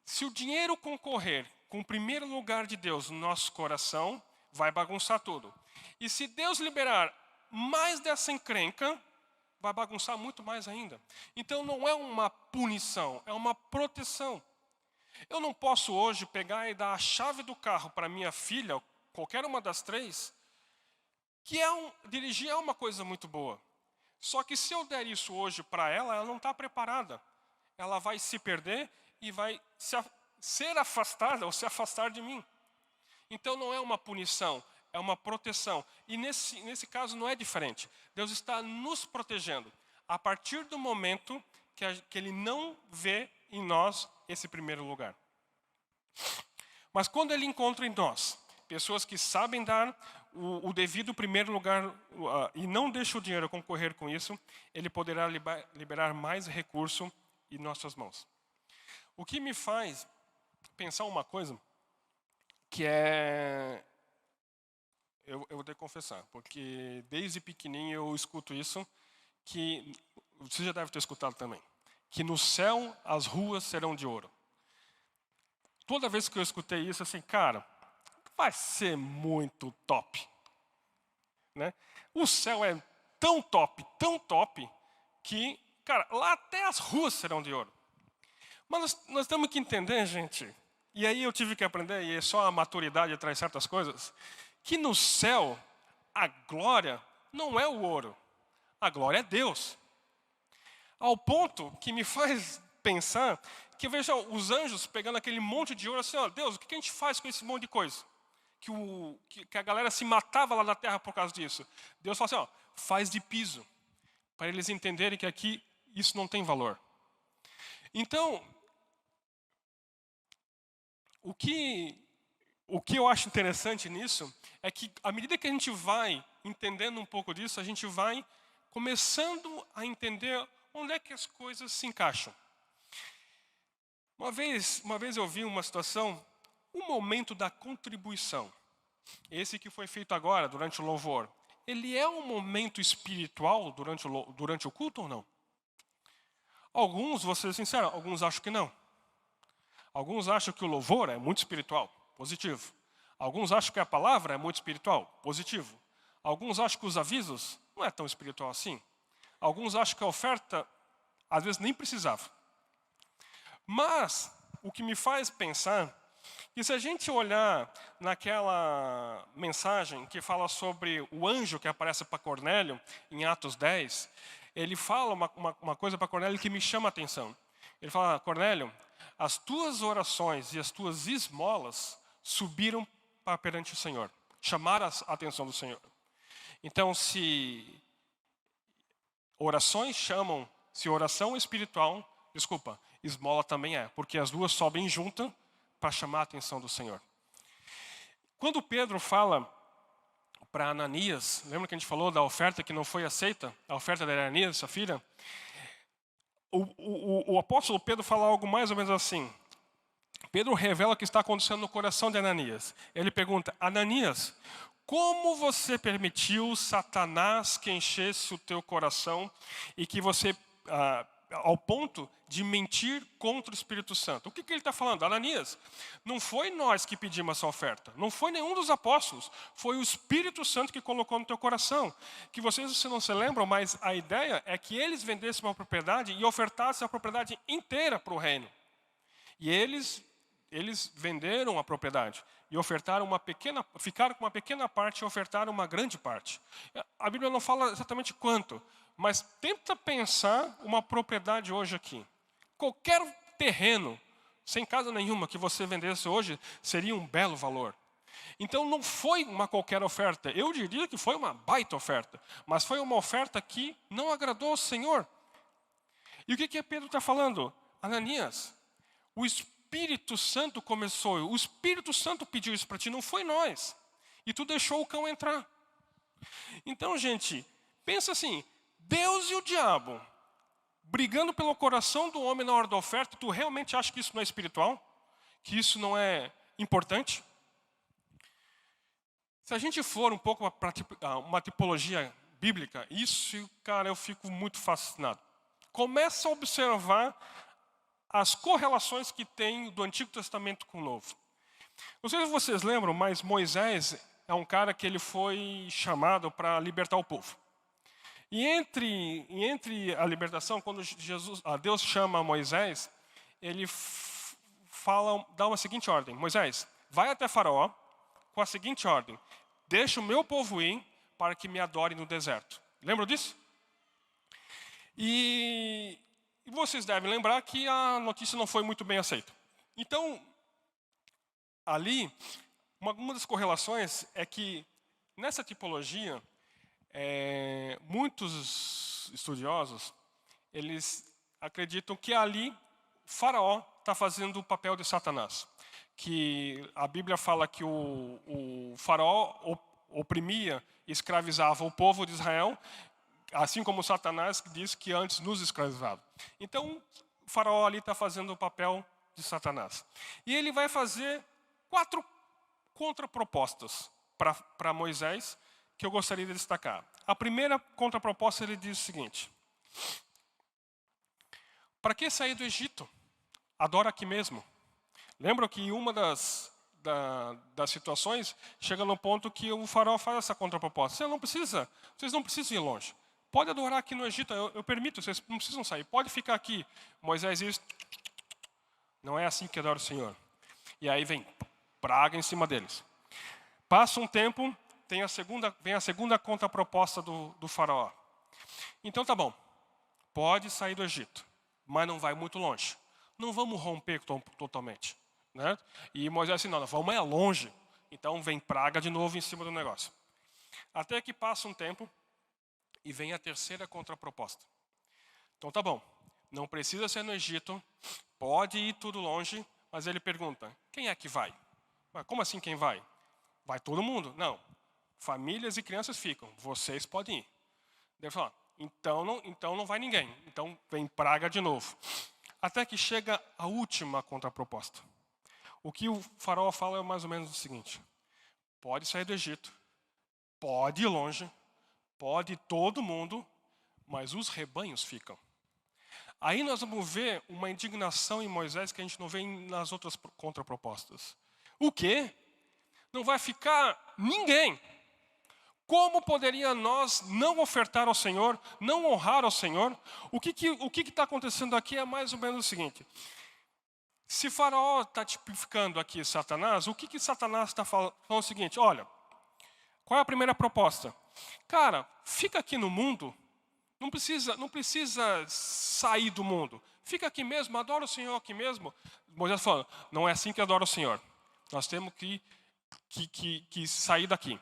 se o dinheiro concorrer com o primeiro lugar de Deus no nosso coração, vai bagunçar tudo. E se Deus liberar mais dessa encrenca, vai bagunçar muito mais ainda. Então não é uma punição, é uma proteção. Eu não posso hoje pegar e dar a chave do carro para minha filha, qualquer uma das três, que dirigir é uma coisa muito boa. Só que se eu der isso hoje para ela, ela não está preparada. Ela vai se perder e vai ser afastada ou se afastar de mim. Então não é uma punição, é uma proteção. E nesse caso não é diferente. Deus está nos protegendo a partir do momento que Ele não vê em nós esse primeiro lugar. Mas quando Ele encontra em nós pessoas que sabem dar o devido primeiro lugar e não deixam o dinheiro concorrer com isso, Ele poderá liberar mais recurso em nossas mãos. O que me faz pensar uma coisa que eu vou ter que confessar, porque desde pequenininho eu escuto isso, que você já deve ter escutado também, que no céu as ruas serão de ouro. Toda vez que eu escutei isso, assim, cara, vai ser muito top. Né? O céu é tão top, que, cara, lá até as ruas serão de ouro. Mas nós temos que entender, gente, e aí eu tive que aprender, e é só a maturidade traz certas coisas, que no céu, a glória não é o ouro, a glória é Deus. Ao ponto que me faz pensar que eu vejo os anjos pegando aquele monte de ouro assim, ó, Deus, o que a gente faz com esse monte de coisa? Que a galera se matava lá na terra por causa disso. Deus fala assim, ó, faz de piso, para eles entenderem que aqui isso não tem valor. Então, o que eu acho interessante nisso é que, à medida que a gente vai entendendo um pouco disso, a gente vai começando a entender onde é que as coisas se encaixam. Uma vez eu vi uma situação, o momento da contribuição. Esse que foi feito agora, durante o louvor. Ele é um momento espiritual durante o culto ou não? Alguns, vou ser sincero, alguns acham que não. Alguns acham que o louvor é muito espiritual, positivo. Alguns acham que a palavra é muito espiritual, positivo. Alguns acham que os avisos não é tão espiritual assim. Alguns acham que a oferta, às vezes, nem precisava. Mas, o que me faz pensar, que se a gente olhar naquela mensagem que fala sobre o anjo que aparece para Cornélio, em Atos 10, ele fala uma coisa para Cornélio que me chama a atenção. Ele fala, Cornélio, as tuas orações e as tuas esmolas subiram para perante o Senhor, chamaram a atenção do Senhor. Então, se orações chamam, se oração é espiritual, esmola também é, porque as duas sobem juntas para chamar a atenção do Senhor. Quando Pedro fala para Ananias, lembra que a gente falou da oferta que não foi aceita? A oferta de Ananias, Safira? O apóstolo Pedro fala algo mais ou menos assim. Pedro revela o que está acontecendo no coração de Ananias. Ele pergunta, Ananias, como você permitiu Satanás que enchesse o teu coração e que você, ao ponto de mentir contra o Espírito Santo? O que ele está falando? Ananias, não foi nós que pedimos essa oferta. Não foi nenhum dos apóstolos. Foi o Espírito Santo que colocou no teu coração. Que vocês não se lembram, mas a ideia é que eles vendessem uma propriedade e ofertassem a propriedade inteira para o reino. E eles venderam a propriedade e ofertaram ficaram com uma pequena parte e ofertaram uma grande parte. A Bíblia não fala exatamente quanto, mas tenta pensar uma propriedade hoje aqui. Qualquer terreno, sem casa nenhuma, que você vendesse hoje, seria um belo valor. Então não foi uma qualquer oferta, eu diria que foi uma baita oferta, mas foi uma oferta que não agradou ao Senhor. E o que Pedro está falando? Ananias, o Espírito Santo começou, o Espírito Santo pediu isso para ti, não foi nós. E tu deixou o cão entrar. Então, gente, pensa assim, Deus e o diabo brigando pelo coração do homem na hora da oferta, tu realmente acha que isso não é espiritual? Que isso não é importante? Se a gente for um pouco para uma tipologia bíblica, isso, cara, eu fico muito fascinado. Começa a observar as correlações que tem do Antigo Testamento com o Novo. Não sei se vocês lembram, mas Moisés é um cara que ele foi chamado para libertar o povo. E entre a libertação, quando Deus chama Moisés, ele dá uma seguinte ordem. Moisés, vai até Faraó com a seguinte ordem. Deixa o meu povo ir para que me adore no deserto. Lembram disso? E vocês devem lembrar que a notícia não foi muito bem aceita. Então, ali, uma das correlações é que, nessa tipologia, muitos estudiosos, eles acreditam que ali, Faraó está fazendo o papel de Satanás. Que a Bíblia fala que o Faraó oprimia, escravizava o povo de Israel, assim como Satanás diz que antes nos escravizava. Então, o Faraó ali está fazendo o papel de Satanás. E ele vai fazer 4 contrapropostas para Moisés, que eu gostaria de destacar. A primeira contraproposta, ele diz o seguinte. Para que sair do Egito? Adora aqui mesmo. Lembram que uma das das situações, chega no ponto que o faraó faz essa contraproposta. Vocês não precisam ir longe. Pode adorar aqui no Egito, eu permito, vocês não precisam sair. Pode ficar aqui. Moisés diz, não é assim que adora o Senhor. E aí vem praga em cima deles. Passa um tempo, vem a segunda contraproposta do faraó. Então tá bom, pode sair do Egito, mas não vai muito longe. Não vamos romper totalmente. Né? E Moisés disse, não, vamos longe. Então vem praga de novo em cima do negócio. Até que passa um tempo e vem a terceira contraproposta. Então tá bom, não precisa ser no Egito, pode ir tudo longe, mas ele pergunta, quem é que vai? Como assim quem vai? Vai todo mundo? Não, famílias e crianças ficam, vocês podem ir. Ele fala, então não vai ninguém, então vem praga de novo. Até que chega a última contraproposta. O que o faraó fala é mais ou menos o seguinte, pode sair do Egito, pode ir longe, pode ir todo mundo, mas os rebanhos ficam. Aí nós vamos ver uma indignação em Moisés que a gente não vê nas outras contrapropostas. O quê? Não vai ficar ninguém. Como poderia nós não ofertar ao Senhor, não honrar ao Senhor? O que está acontecendo aqui é mais ou menos o seguinte. Se Faraó está tipificando aqui Satanás, o que Satanás está falando? O seguinte, olha, qual é a primeira proposta? Cara, fica aqui no mundo, não precisa sair do mundo. Fica aqui mesmo, adora o Senhor aqui mesmo. Moisés falando, não é assim que adora o Senhor. Nós temos que sair daqui.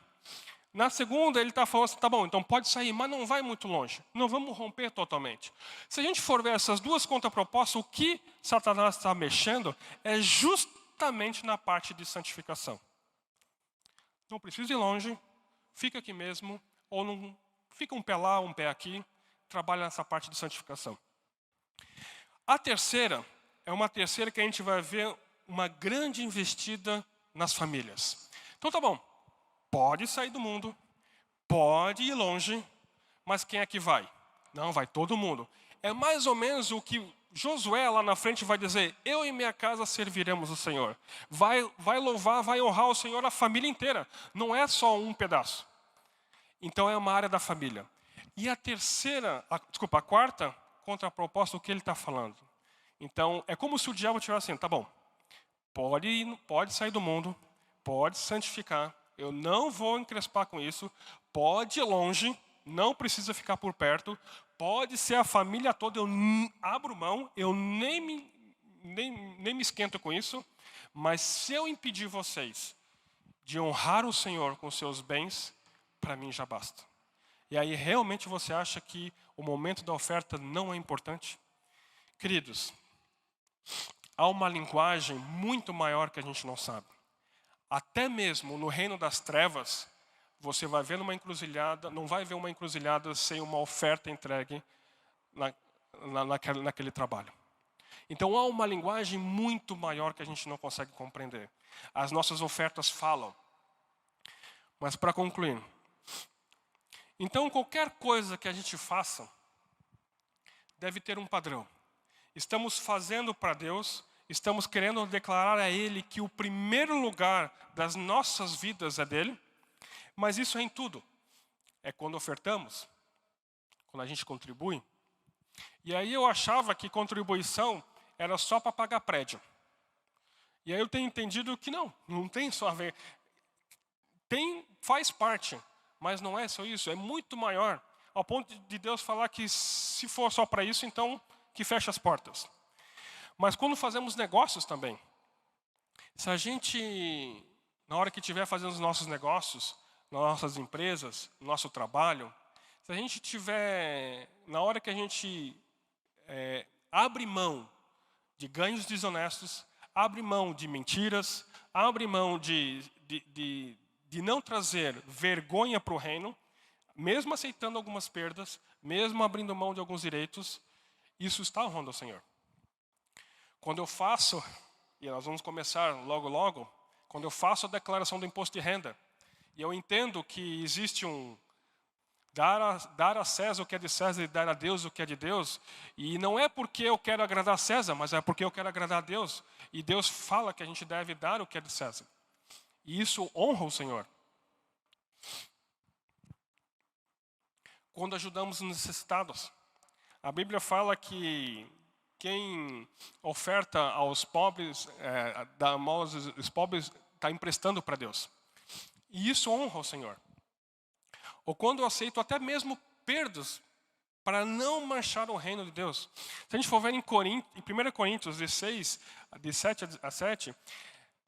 Na segunda, ele está falando assim, tá bom, então pode sair, mas não vai muito longe. Não vamos romper totalmente. Se a gente for ver essas duas contrapropostas, o que Satanás está mexendo é justamente na parte de santificação. Não precisa ir longe, fica aqui mesmo, ou não fica um pé lá, um pé aqui, trabalha nessa parte de santificação. A terceira é uma terceira que a gente vai ver uma grande investida nas famílias. Então tá bom, pode sair do mundo, pode ir longe, mas quem é que vai? Não, vai todo mundo. É mais ou menos o que Josué lá na frente vai dizer, eu e minha casa serviremos o Senhor. Vai louvar, vai honrar o Senhor a família inteira, não é só um pedaço. Então é uma área da família. E a quarta contraproposta, o que ele está falando? Então, é como se o diabo tivesse assim, tá bom, pode sair do mundo, pode santificar, eu não vou encrespar com isso, pode ir longe, não precisa ficar por perto, pode ser a família toda, eu abro mão, eu nem me esquento com isso, mas se eu impedir vocês de honrar o Senhor com seus bens, para mim já basta. E aí realmente você acha que o momento da oferta não é importante? Queridos, há uma linguagem muito maior que a gente não sabe. Até mesmo no reino das trevas, você vai ver uma encruzilhada, não vai ver uma encruzilhada sem uma oferta entregue naquele trabalho. Então há uma linguagem muito maior que a gente não consegue compreender. As nossas ofertas falam. Mas para concluir, então qualquer coisa que a gente faça deve ter um padrão. Estamos fazendo para Deus, estamos querendo declarar a Ele que o primeiro lugar das nossas vidas é dEle, mas isso é em tudo. É quando ofertamos, quando a gente contribui. E aí eu achava que contribuição era só para pagar prédio. E aí eu tenho entendido que não tem só a ver. Faz parte, mas não é só isso, é muito maior. Ao ponto de Deus falar que se for só para isso, então que feche as portas. Mas quando fazemos negócios também, se a gente, na hora que estiver fazendo os nossos negócios, nossas empresas, nosso trabalho, se a gente tiver, na hora que a gente abre mão de ganhos desonestos, abre mão de mentiras, abre mão de não trazer vergonha para o reino, mesmo aceitando algumas perdas, mesmo abrindo mão de alguns direitos, isso está honrando ao Senhor. Quando eu faço, e nós vamos começar logo, quando eu faço a declaração do imposto de renda, e eu entendo que existe dar a César o que é de César e dar a Deus o que é de Deus, e não é porque eu quero agradar a César, mas é porque eu quero agradar a Deus, e Deus fala que a gente deve dar o que é de César. E isso honra o Senhor. Quando ajudamos os necessitados. A Bíblia fala que quem oferta aos pobres, dá aos pobres, está emprestando para Deus. E isso honra o Senhor. Ou quando eu aceito até mesmo perdas para não manchar o reino de Deus. Se a gente for ver em 1 Coríntios 16, de 7 a 7,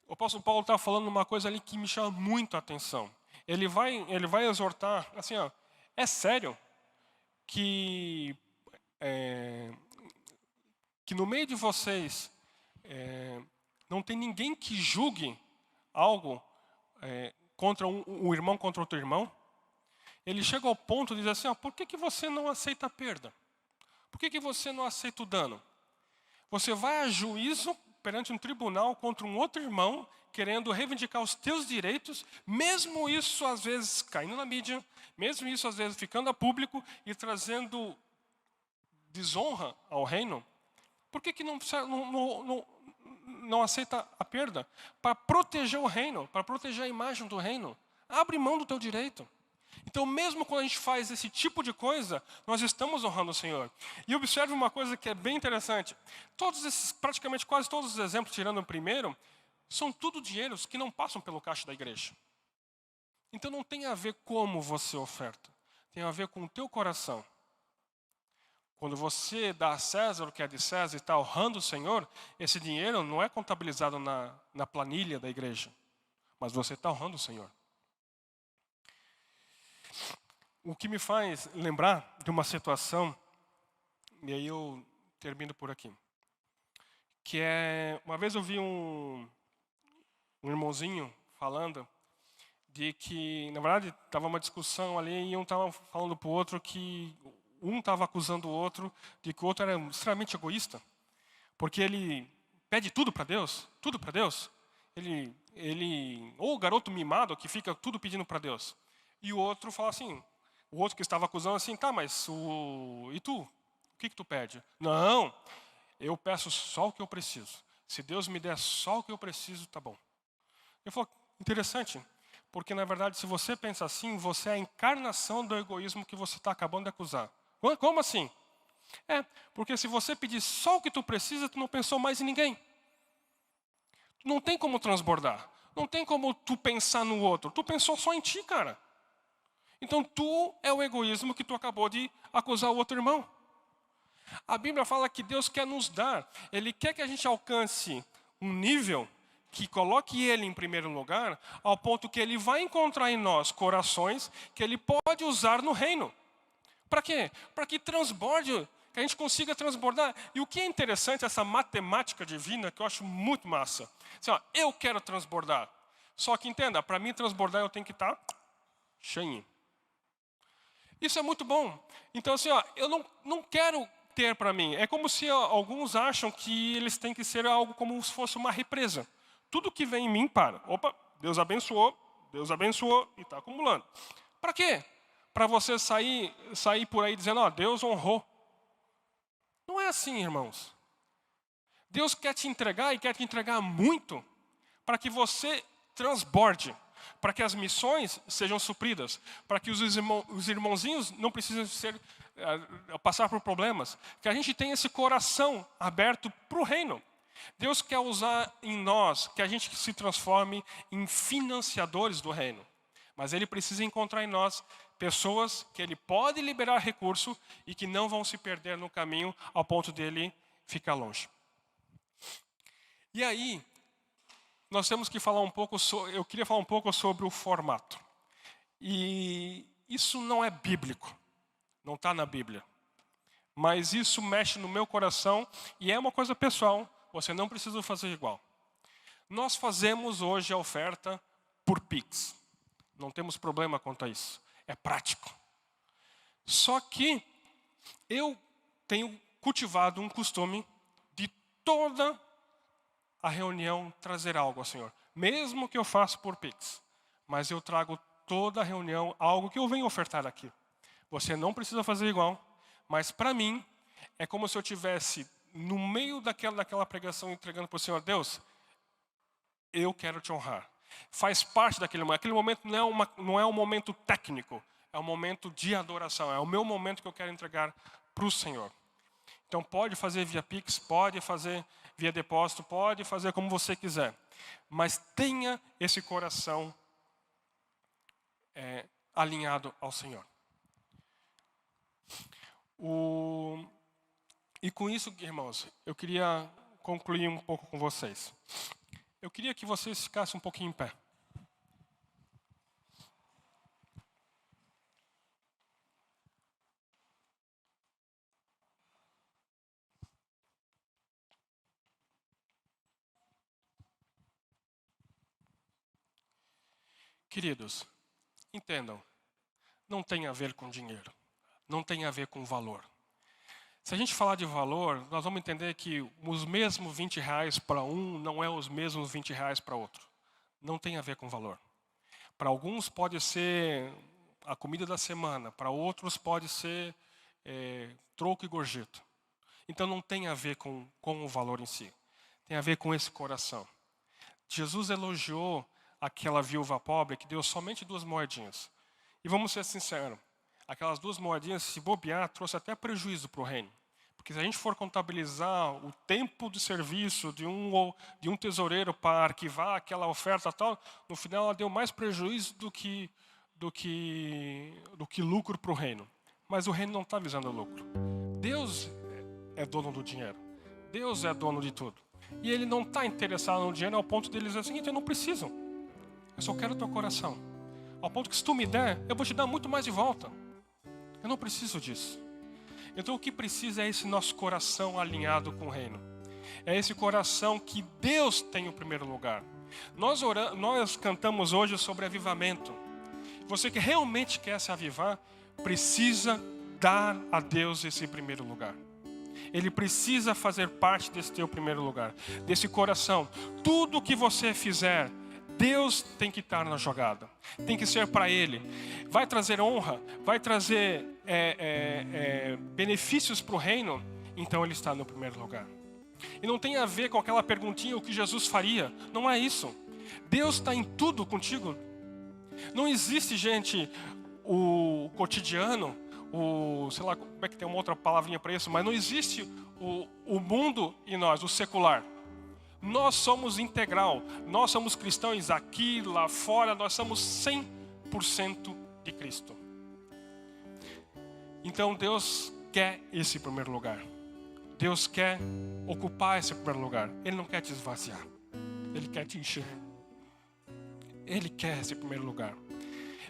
o apóstolo Paulo está falando uma coisa ali que me chama muito a atenção. Ele vai exortar, assim, ó, é sério que no meio de vocês não tem ninguém que julgue algo contra um irmão contra outro irmão? Ele chega ao ponto de dizer assim, ó, por que você não aceita a perda? Por que você não aceita o dano? Você vai a juízo perante um tribunal contra um outro irmão, querendo reivindicar os teus direitos, mesmo isso às vezes caindo na mídia, mesmo isso às vezes ficando a público e trazendo desonra ao reino. Por que não aceita a perda? Para proteger o reino, para proteger a imagem do reino. Abre mão do teu direito. Então, mesmo quando a gente faz esse tipo de coisa, nós estamos honrando o Senhor. E observe uma coisa que é bem interessante. Praticamente quase todos os exemplos, tirando o primeiro, são tudo dinheiros que não passam pelo caixa da igreja. Então, não tem a ver como você oferta. Tem a ver com o teu coração. Quando você dá a César o que é de César e está honrando o Senhor, esse dinheiro não é contabilizado na planilha da igreja. Mas você está honrando o Senhor. O que me faz lembrar de uma situação, e aí eu termino por aqui, que uma vez eu vi um irmãozinho falando de que, na verdade, estava uma discussão ali e um estava falando para o outro que um estava acusando o outro de que o outro era extremamente egoísta, porque ele pede tudo para Deus, tudo para Deus. Ou o garoto mimado que fica tudo pedindo para Deus. E o outro fala assim, o outro que estava acusando assim, tá, mas e tu? O que tu pede? Não, eu peço só o que eu preciso. Se Deus me der só o que eu preciso, tá bom. Eu falo, interessante, porque na verdade se você pensa assim, você é a encarnação do egoísmo que você está acabando de acusar. Como assim? Porque se você pedir só o que tu precisa, tu não pensou mais em ninguém. Não tem como transbordar. Não tem como tu pensar no outro. Tu pensou só em ti, cara. Então, tu é o egoísmo que tu acabou de acusar o outro irmão. A Bíblia fala que Deus quer nos dar. Ele quer que a gente alcance um nível que coloque Ele em primeiro lugar, ao ponto que Ele vai encontrar em nós corações que Ele pode usar no reino. Para quê? Para que transborde, que a gente consiga transbordar. E o que é interessante, essa matemática divina, que eu acho muito massa. Assim, ó, eu quero transbordar. Só que entenda, para mim transbordar eu tenho que estar cheinho. Isso é muito bom. Então, assim, ó, eu não quero ter para mim. É como se alguns acham que eles têm que ser algo como se fosse uma represa. Tudo que vem em mim para. Opa, Deus abençoou e está acumulando. Para quê? Para você sair por aí dizendo, ó, Deus honrou. Não é assim, irmãos. Deus quer te entregar e quer te entregar muito para que você transborde. Para que as missões sejam supridas, para que os irmãozinhos não precisem passar por problemas, que a gente tenha esse coração aberto para o reino. Deus quer usar em nós, que a gente se transforme em financiadores do reino, mas Ele precisa encontrar em nós pessoas que Ele pode liberar recurso e que não vão se perder no caminho ao ponto dele ficar longe. E aí, nós temos que falar um pouco, eu queria falar um pouco sobre o formato. E isso não é bíblico, não está na Bíblia. Mas isso mexe no meu coração e é uma coisa pessoal, você não precisa fazer igual. Nós fazemos hoje a oferta por Pix. Não temos problema quanto a isso, é prático. Só que eu tenho cultivado um costume de toda a reunião trazer algo ao Senhor. Mesmo que eu faça por Pix. Mas eu trago toda a reunião algo que eu venho ofertar aqui. Você não precisa fazer igual. Mas para mim, é como se eu estivesse no meio daquela pregação entregando para o Senhor. Deus, eu quero te honrar. Faz parte daquele momento. Aquele momento não é um momento técnico, é um momento de adoração. É o meu momento que eu quero entregar para o Senhor. Então pode fazer via Pix, pode fazer via depósito, pode fazer como você quiser. Mas tenha esse coração alinhado ao Senhor. E com isso, irmãos, eu queria concluir um pouco com vocês. Eu queria que vocês ficassem um pouquinho em pé. Queridos, entendam, não tem a ver com dinheiro, não tem a ver com valor. Se a gente falar de valor, nós vamos entender que os mesmos R$20 para um não é os mesmos R$20 para outro. Não tem a ver com valor. Para alguns pode ser a comida da semana, para outros pode ser troco e gorjeta. Então não tem a ver com o valor em si, tem a ver com esse coração. Jesus elogiou aquela viúva pobre que deu somente 2 moedinhas. E vamos ser sinceros, aquelas 2 moedinhas, se bobear, trouxe até prejuízo para o reino. Porque se a gente for contabilizar o tempo de serviço de um tesoureiro para arquivar aquela oferta tal, no final ela deu mais prejuízo do que lucro para o reino. Mas o reino não está visando lucro. Deus é dono do dinheiro. Deus é dono de tudo. E Ele não está interessado no dinheiro ao ponto de ele dizer o seguinte: eu não preciso. Eu só quero o teu coração. Ao ponto que se tu me der, eu vou te dar muito mais de volta. Eu não preciso disso. Então o que precisa é esse nosso coração alinhado com o reino. É esse coração que Deus tem o primeiro lugar. Nós cantamos hoje sobre avivamento. Você que realmente quer se avivar, precisa dar a Deus esse primeiro lugar. Ele precisa fazer parte desse teu primeiro lugar, desse coração. Tudo que você fizer, Deus tem que estar na jogada, tem que ser para Ele. Vai trazer honra, vai trazer benefícios para o reino, então Ele está no primeiro lugar. E não tem a ver com aquela perguntinha o que Jesus faria, não é isso. Deus está em tudo contigo. Não existe, gente, o cotidiano, sei lá, como é que tem uma outra palavrinha para isso, mas não existe o mundo e nós, o secular. Nós somos integral, nós somos cristãos aqui, lá fora, nós somos 100% de Cristo. Então Deus quer esse primeiro lugar. Deus quer ocupar esse primeiro lugar. Ele não quer te esvaziar, Ele quer te encher. Ele quer esse primeiro lugar.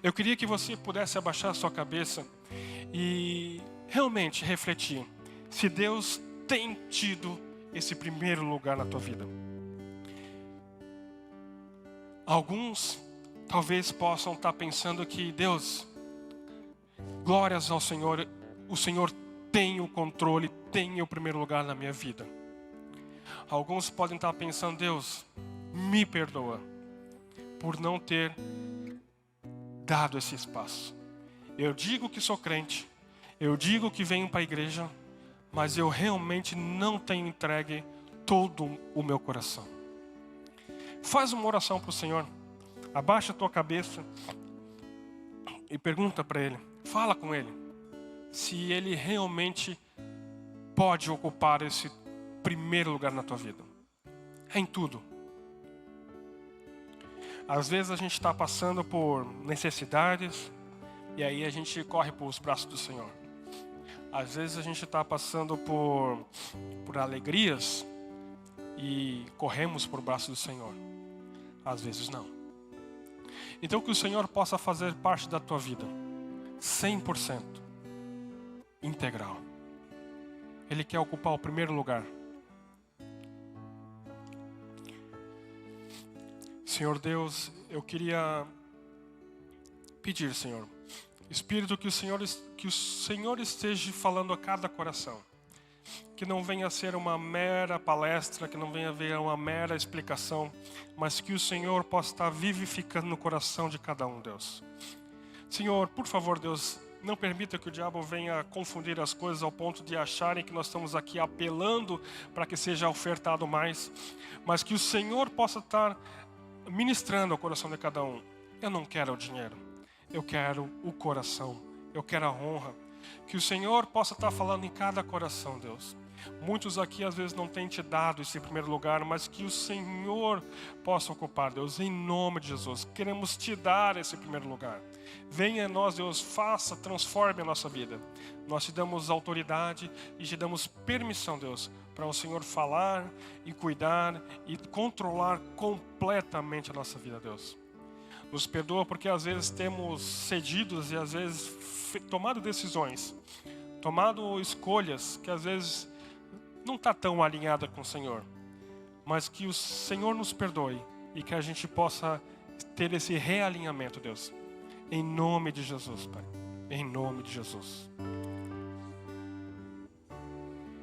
Eu queria que você pudesse abaixar a sua cabeça e realmente refletir se Deus tem tido esse primeiro lugar na tua vida. Alguns talvez possam estar pensando que Deus, glórias ao Senhor, o Senhor tem o controle, tem o primeiro lugar na minha vida. Alguns podem estar pensando: Deus, me perdoa por não ter dado esse espaço. Eu digo que sou crente, eu digo que venho para a igreja, mas eu realmente não tenho entregue todo o meu coração. Faz uma oração para o Senhor. Abaixa a tua cabeça e pergunta para Ele. Fala com Ele. Se Ele realmente pode ocupar esse primeiro lugar na tua vida. É em tudo. Às vezes a gente está passando por necessidades e aí a gente corre para os braços do Senhor. Às vezes a gente está passando por alegrias e corremos por braço do Senhor. Às vezes não. Então que o Senhor possa fazer parte da tua vida 100% integral. Ele quer ocupar o primeiro lugar. Senhor Deus, eu queria pedir, Senhor, Espírito, que o Senhor esteja falando a cada coração. Que não venha a ser uma mera palestra, que não venha a haver uma mera explicação, mas que o Senhor possa estar vivificando no coração de cada um, Deus. Senhor, por favor, Deus, não permita que o diabo venha confundir as coisas ao ponto de acharem que nós estamos aqui apelando para que seja ofertado mais, mas que o Senhor possa estar ministrando ao coração de cada um. Eu não quero o dinheiro, eu quero o coração, eu quero a honra. Que o Senhor possa estar falando em cada coração, Deus. Muitos aqui às vezes não têm te dado esse primeiro lugar, mas que o Senhor possa ocupar, Deus, em nome de Jesus. Queremos te dar esse primeiro lugar. Venha em nós, Deus, faça, transforme a nossa vida. Nós te damos autoridade e te damos permissão, Deus, para o Senhor falar e cuidar e controlar completamente a nossa vida, Deus. Nos perdoa porque às vezes temos cedidos e às vezes tomado decisões, tomado escolhas que às vezes não está tão alinhada com o Senhor. Mas que o Senhor nos perdoe e que a gente possa ter esse realinhamento, Deus. Em nome de Jesus, Pai. Em nome de Jesus.